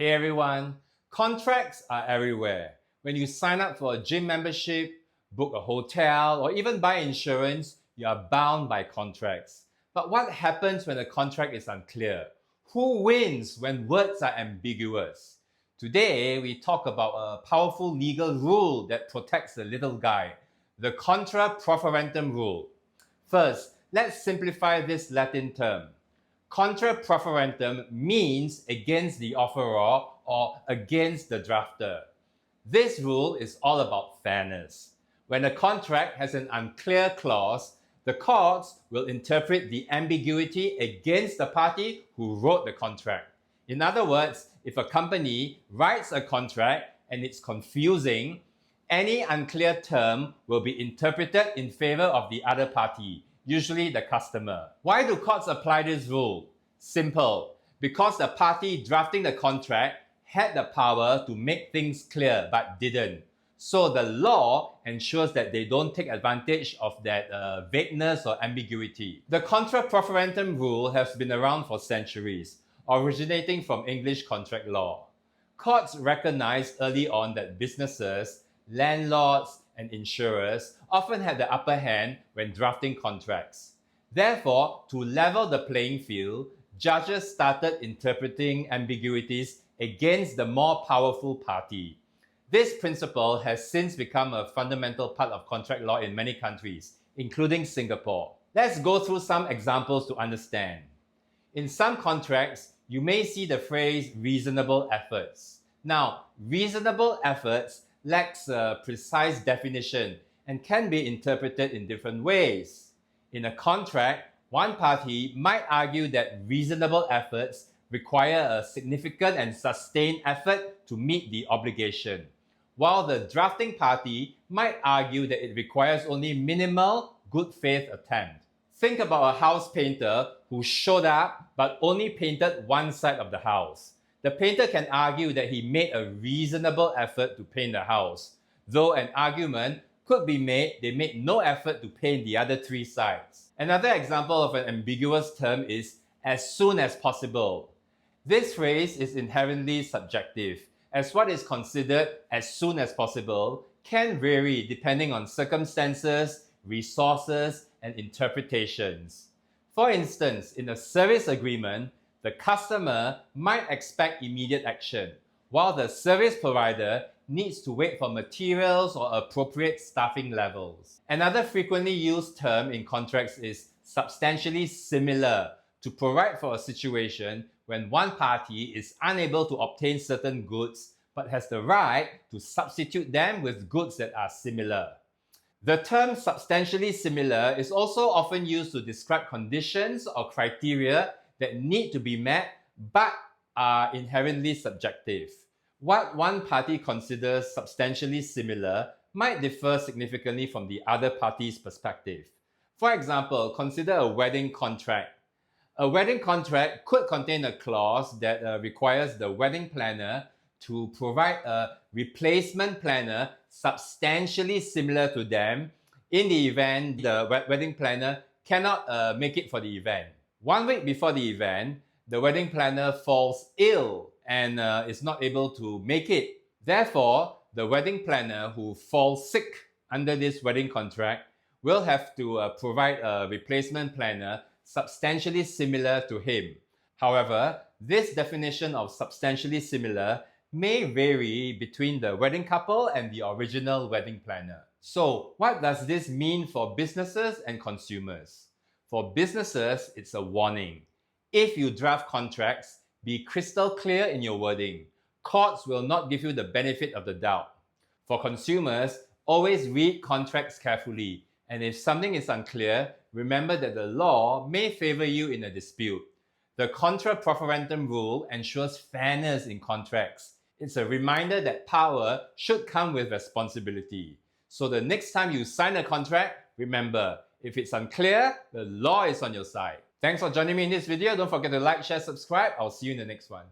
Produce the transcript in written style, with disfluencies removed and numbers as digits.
Hey everyone, contracts are everywhere. When you sign up for a gym membership, book a hotel, or even buy insurance, you are bound by contracts. But what happens when a contract is unclear? Who wins when words are ambiguous? Today, we talk about a powerful legal rule that protects the little guy, the Contra Proferentum rule. First, let's simplify this Latin term. Contra Proferentum means against the offeror or against the drafter. This rule is all about fairness. When a contract has an unclear clause, the courts will interpret the ambiguity against the party who wrote the contract. In other words, if a company writes a contract and it's confusing, any unclear term will be interpreted in favor of the other party, usually the customer. Why do courts apply this rule? Simple. Because the party drafting the contract had the power to make things clear but didn't. So the law ensures that they don't take advantage of that vagueness or ambiguity. The Contra Proferentum rule has been around for centuries, originating from English contract law. Courts recognized early on that businesses, landlords, and insurers often had the upper hand when drafting contracts. Therefore, to level the playing field, judges started interpreting ambiguities against the more powerful party. This principle has since become a fundamental part of contract law in many countries, including Singapore. Let's go through some examples to understand. In some contracts, you may see the phrase reasonable efforts. Now, reasonable efforts lacks a precise definition and can be interpreted in different ways. In a contract, one party might argue that reasonable efforts require a significant and sustained effort to meet the obligation, while the drafting party might argue that it requires only minimal good faith attempt. Think about a house painter who showed up but only painted one side of the house. The painter can argue that he made a reasonable effort to paint the house, though an argument could be made they made no effort to paint the other three sides. Another example of an ambiguous term is as soon as possible. This phrase is inherently subjective, as what is considered as soon as possible can vary depending on circumstances, resources, and interpretations. For instance, in a service agreement, the customer might expect immediate action, while the service provider needs to wait for materials or appropriate staffing levels. Another frequently used term in contracts is substantially similar, to provide for a situation when one party is unable to obtain certain goods but has the right to substitute them with goods that are similar. The term substantially similar is also often used to describe conditions or criteria that need to be met but are inherently subjective. What one party considers substantially similar might differ significantly from the other party's perspective. For example, consider a wedding contract. A wedding contract could contain a clause that requires the wedding planner to provide a replacement planner substantially similar to them in the event the wedding planner cannot make it for the event. 1 week before the event, the wedding planner falls ill and is not able to make it. Therefore, the wedding planner who falls sick under this wedding contract will have to provide a replacement planner substantially similar to him. However, this definition of substantially similar may vary between the wedding couple and the original wedding planner. So, what does this mean for businesses and consumers? For businesses, it's a warning. If you draft contracts, be crystal clear in your wording. Courts will not give you the benefit of the doubt. For consumers, always read contracts carefully, and if something is unclear, remember that the law may favor you in a dispute. The Contra Proferentum rule ensures fairness in contracts. It's a reminder that power should come with responsibility. So the next time you sign a contract, remember, if it's unclear, the law is on your side. Thanks for joining me in this video. Don't forget to like, share, subscribe. I'll see you in the next one.